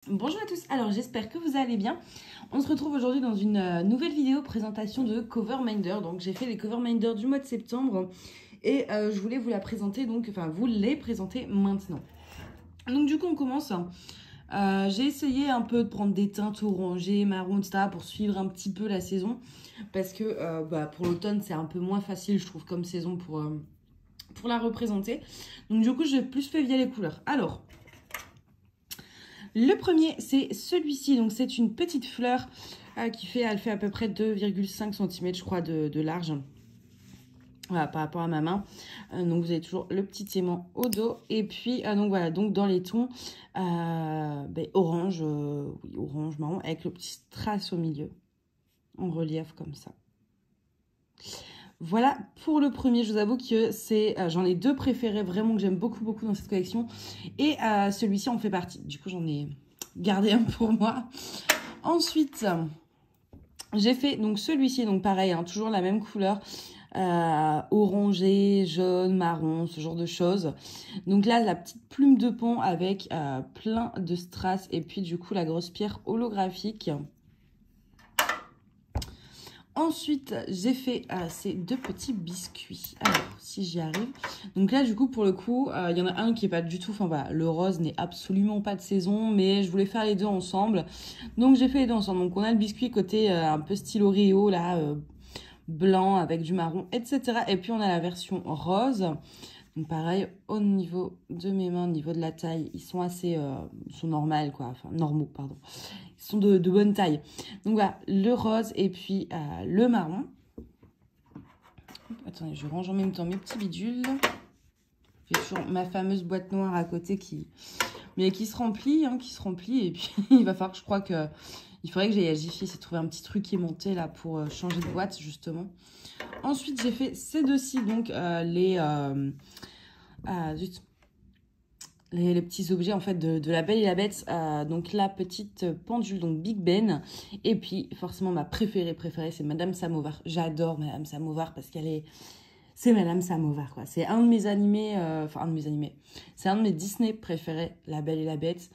Bonjour à tous, alors j'espère que vous allez bien. On se retrouve aujourd'hui dans une nouvelle vidéo présentation de Coverminder. Donc j'ai fait les Coverminder du mois de septembre et je voulais vous la présenter, vous les présenter maintenant. Donc du coup on commence. J'ai essayé un peu de prendre des teintes orangées, marron, etc. pour suivre un petit peu la saison. Parce que pour l'automne c'est un peu moins facile je trouve comme saison pour la représenter. Donc du coup j'ai plus fait via les couleurs. Alors... le premier, c'est celui-ci. Donc, c'est une petite fleur elle fait à peu près 2,5 cm, je crois, de large. Voilà, par rapport à ma main. Donc, vous avez toujours le petit aimant au dos. Et puis, donc voilà, donc dans les tons orange, oui, orange, marron, avec le petit strass au milieu. En relief comme ça. Voilà pour le premier, je vous avoue que c'est, j'en ai deux préférés vraiment que j'aime beaucoup dans cette collection et celui-ci en fait partie. Du coup j'en ai gardé un pour moi. Ensuite j'ai fait donc celui-ci, donc pareil, hein, toujours la même couleur, orangé, jaune, marron, ce genre de choses. Donc là la petite plume de pont avec plein de strass et puis du coup la grosse pierre holographique. Ensuite, j'ai fait ces deux petits biscuits. Alors, si j'y arrive. Donc là, du coup, pour le coup, il y en a un qui est pas du tout... Enfin, voilà, le rose n'est absolument pas de saison, mais je voulais faire les deux ensemble. Donc, j'ai fait les deux ensemble. Donc, on a le biscuit côté un peu style Oreo, là, blanc avec du marron, etc. Et puis, on a la version rose. Donc, pareil, au niveau de mes mains, au niveau de la taille, ils sont assez... ils sont normaux, quoi. Enfin, normaux, pardon. Ils sont de bonne taille. Donc voilà, le rose et puis le marron. Attendez, je range en même temps mes petits bidules. J'ai toujours ma fameuse boîte noire à côté qui se remplit, Et puis, il va falloir que je crois que... il faudrait que j'aille à Jiffy, c'est trouver un petit truc qui est monté là pour changer de boîte, justement. Ensuite, j'ai fait ces deux-ci, donc les petits objets en fait de La Belle et la Bête, donc la petite pendule, donc Big Ben, et puis forcément ma préférée c'est Madame Samovar. J'adore Madame Samovar parce c'est Madame Samovar quoi. C'est un de mes animés, c'est un de mes Disney préférés, La Belle et la Bête,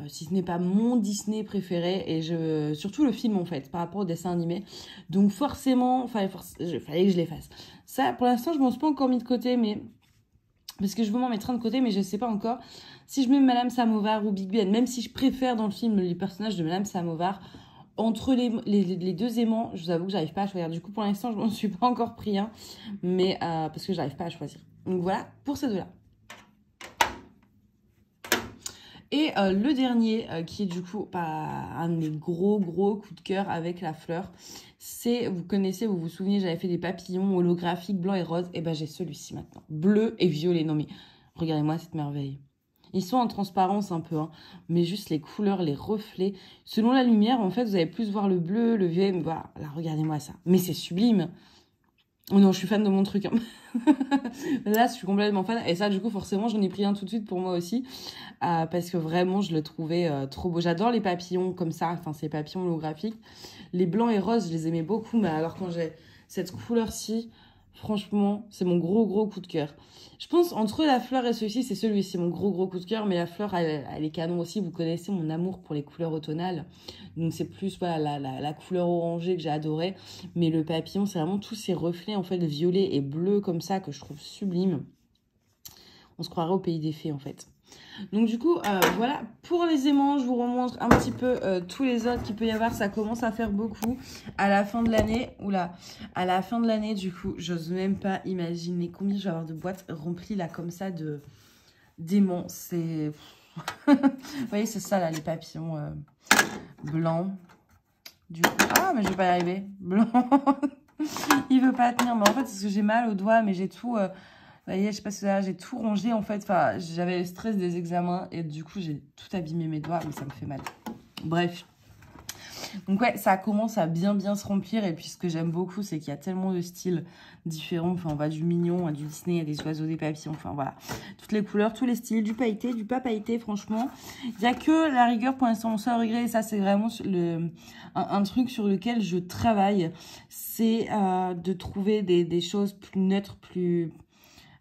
si ce n'est pas mon Disney préféré, et surtout le film en fait par rapport au dessin animé, donc forcément fallait que je les fasse. Ça pour l'instant je m'en suis pas encore mis de côté, mais parce que je veux m'en mettre un de côté, mais je ne sais pas encore si je mets Madame Samovar ou Big Ben, même si je préfère dans le film les personnages de Madame Samovar. Entre les deux aimants, je vous avoue que j'arrive pas à choisir. Du coup, pour l'instant, je m'en suis pas encore pris un, mais parce que j'arrive pas à choisir. Donc voilà, pour ces deux-là. Et le dernier, qui est du coup un de mes gros coups de cœur avec la fleur, c'est, vous connaissez, vous vous souvenez, j'avais fait des papillons holographiques blanc et rose, et ben j'ai celui-ci maintenant, bleu et violet. Non mais, regardez-moi cette merveille. Ils sont en transparence un peu, hein, mais juste les couleurs, les reflets. Selon la lumière, en fait, vous allez plus voir le bleu, le violet, mais voilà, là, regardez-moi ça. Mais c'est sublime. Oh non, je suis fan de mon truc. Hein. Là, je suis complètement fan. Et ça, du coup, forcément, j'en ai pris un tout de suite pour moi aussi. Parce que vraiment, je le trouvais trop beau. J'adore les papillons comme ça. Enfin, ces papillons holographiques. Les blancs et roses, je les aimais beaucoup. Mais alors, quand j'ai cette couleur-ci, franchement, c'est mon gros coup de cœur. Je pense, entre la fleur et celui-ci, c'est celui-ci, mon gros coup de cœur. Mais la fleur, elle est canon aussi. Vous connaissez mon amour pour les couleurs automnales. Donc, c'est plus voilà, la couleur orangée que j'ai adorée. Mais le papillon, c'est vraiment tous ces reflets, en fait, violet et bleu comme ça, que je trouve sublime. On se croirait au pays des fées, en fait. Donc, du coup, voilà. Pour les aimants, je vous remontre un petit peu tous les autres qu'il peut y avoir. Ça commence à faire beaucoup. À la fin de l'année, à la fin de l'année, du coup, j'ose même pas imaginer combien je vais avoir de boîtes remplies, là, comme ça, d'aimants. C'est... Vous voyez, c'est ça, là, les papillons blancs. Du coup... Ah, mais je vais pas y arriver. Blanc. Il veut pas tenir. Mais en fait, c'est parce que j'ai mal au doigt, mais j'ai tout... vous voyez, je sais pas si j'ai tout rongé, en fait. Enfin, j'avais le stress des examens et du coup, j'ai tout abîmé mes doigts, mais ça me fait mal. Bref. Donc ouais, ça commence à bien se remplir. Et puis, ce que j'aime beaucoup, c'est qu'il y a tellement de styles différents. Enfin, on va du mignon à du Disney, à des oiseaux, des papillons. Enfin, voilà. Toutes les couleurs, tous les styles, du pailleté, du pas pailleté, franchement. Il n'y a que la rigueur pour l'instant, mon seul regret. Et ça, c'est vraiment un truc sur lequel je travaille. C'est de trouver des choses plus neutres, plus...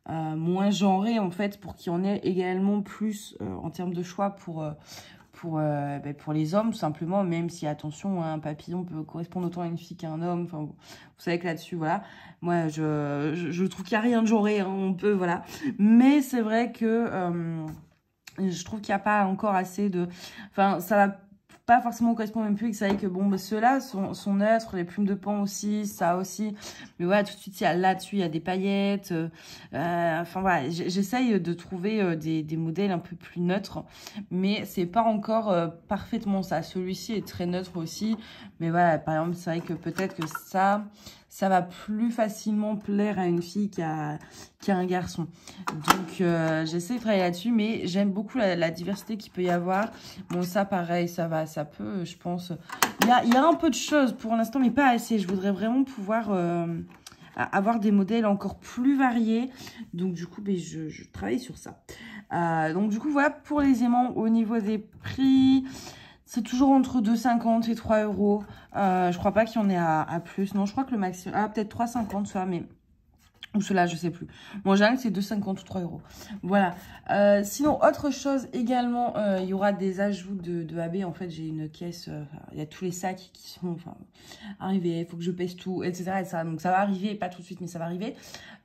moins genrées en fait, pour qu'il y en ait également plus en termes de choix pour pour les hommes, tout simplement, même si, attention, hein, un papillon peut correspondre autant à une fille qu'à un homme. Enfin, vous savez que là-dessus, voilà. Moi, je trouve qu'il n'y a rien de genré, hein, on peut, voilà. Mais c'est vrai que je trouve qu'il n'y a pas encore assez de... Enfin, ça va pas forcément correspondre même plus. C'est vrai que, bon, bah, ceux-là sont neutres, les plumes de pan aussi, ça aussi. Mais voilà, tout de suite, là-dessus, il y a des paillettes. Enfin, voilà, j'essaye de trouver des modèles un peu plus neutres. Mais c'est pas encore parfaitement ça. Celui-ci est très neutre aussi. Mais voilà, par exemple, c'est vrai que peut-être que ça va plus facilement plaire à une fille qu'à un garçon. Donc, j'essaie de travailler là-dessus, mais j'aime beaucoup la diversité qu'il peut y avoir. Bon, ça, pareil, ça peut, je pense... Il y a un peu de choses pour l'instant, mais pas assez. Je voudrais vraiment pouvoir avoir des modèles encore plus variés. Donc, du coup, ben, je travaille sur ça. Donc, du coup, voilà, pour les aimants, au niveau des prix... C'est toujours entre 2,50 et 3 euros. Je crois pas qu'il y en ait à plus. Non, je crois que le maximum... Ah, peut-être 3,50 ça, mais... Ou cela, je sais plus. Bon, en général, c'est 2,50 ou 3 euros. Voilà. Sinon, autre chose également, il y aura des ajouts de AB. En fait, j'ai une caisse... il y a tous les sacs qui sont arrivés. Il faut que je pèse tout, etc. Donc, ça va arriver. Pas tout de suite, mais ça va arriver.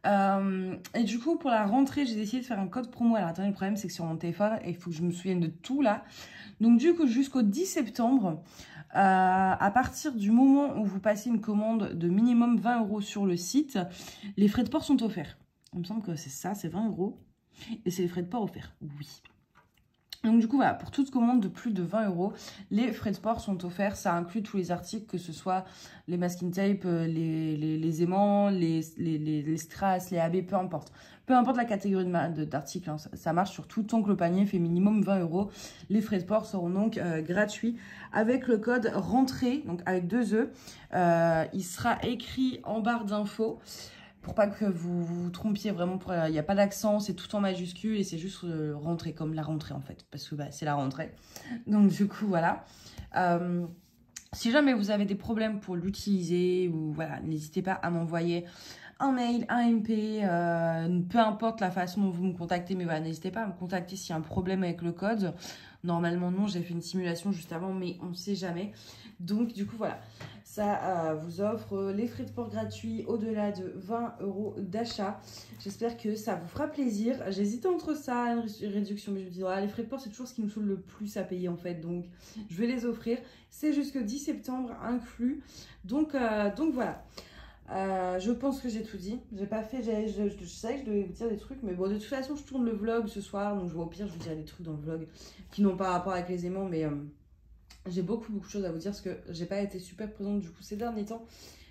Et du coup, pour la rentrée, j'ai décidé de faire un code promo. Alors, attendez, le problème, c'est que sur mon téléphone, il faut que je me souvienne de tout, là. Donc, du coup, jusqu'au 10 septembre, à partir du moment où vous passez une commande de minimum 20 euros sur le site, les frais de port sont offerts. Il me semble que c'est ça, c'est 20 euros. Et c'est les frais de port offerts, oui. Donc du coup, voilà, pour toute commande de plus de 20 euros, les frais de port sont offerts. Ça inclut tous les articles, que ce soit les masking tape, les aimants, les strass, les AB, peu importe. Peu importe la catégorie d'articles, hein, ça marche sur tout tant que le panier fait minimum 20 euros. Les frais de port seront donc gratuits avec le code rentrée, donc avec 2 E. Il sera écrit en barre d'infos. Pour pas que vous vous trompiez vraiment, il n'y a pas d'accent, c'est tout en majuscule et c'est juste rentrée, comme la rentrée en fait, parce que bah, c'est la rentrée. Donc du coup, voilà. Si jamais vous avez des problèmes pour l'utiliser, ou voilà, n'hésitez pas à m'envoyer un mail, un MP, peu importe la façon dont vous me contactez, mais voilà, n'hésitez pas à me contacter s'il y a un problème avec le code. Normalement, non, j'ai fait une simulation juste avant, mais on ne sait jamais. Donc, du coup, voilà. Ça vous offre les frais de port gratuits au-delà de 20 euros d'achat. J'espère que ça vous fera plaisir. J'hésitais entre ça et une réduction, mais je me dis, voilà, les frais de port, c'est toujours ce qui me saoule le plus à payer, en fait. Donc, je vais les offrir. C'est jusqu'au 10 septembre inclus. Donc voilà. Je pense que j'ai tout dit. J'ai pas fait, je savais que je devais vous dire des trucs, mais bon, de toute façon, je tourne le vlog ce soir, donc au pire, je vous dirai des trucs dans le vlog qui n'ont pas rapport avec les aimants, mais j'ai beaucoup de choses à vous dire parce que j'ai pas été super présente du coup ces derniers temps.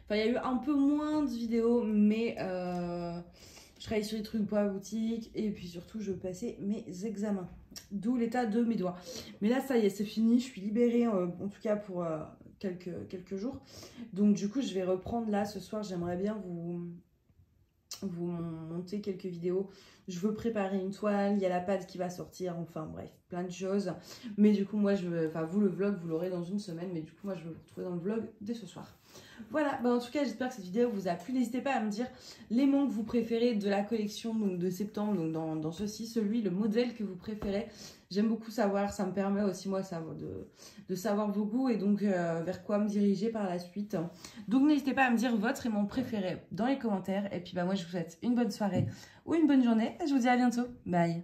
Enfin, il y a eu un peu moins de vidéos, mais je travaille sur des trucs pour la boutique et puis surtout, je passais mes examens, d'où l'état de mes doigts. Mais là, ça y est, c'est fini, je suis libérée en tout cas pour quelques jours. Donc du coup, je vais reprendre là ce soir. J'aimerais bien vous monter quelques vidéos. Je veux préparer une toile, il y a la pâte qui va sortir, enfin bref, plein de choses. Mais du coup, moi, vous, le vlog, vous l'aurez dans une semaine, mais du coup, moi, je vais vous retrouver dans le vlog dès ce soir. Voilà, bah en tout cas, j'espère que cette vidéo vous a plu. N'hésitez pas à me dire l'aimant que vous préférez de la collection donc, de septembre, donc dans ceci, le modèle que vous préférez. J'aime beaucoup savoir, ça me permet aussi moi de savoir vos goûts et donc vers quoi me diriger par la suite. Donc n'hésitez pas à me dire votre aimant préféré dans les commentaires. Et puis bah moi je vous souhaite une bonne soirée ou une bonne journée et je vous dis à bientôt. Bye.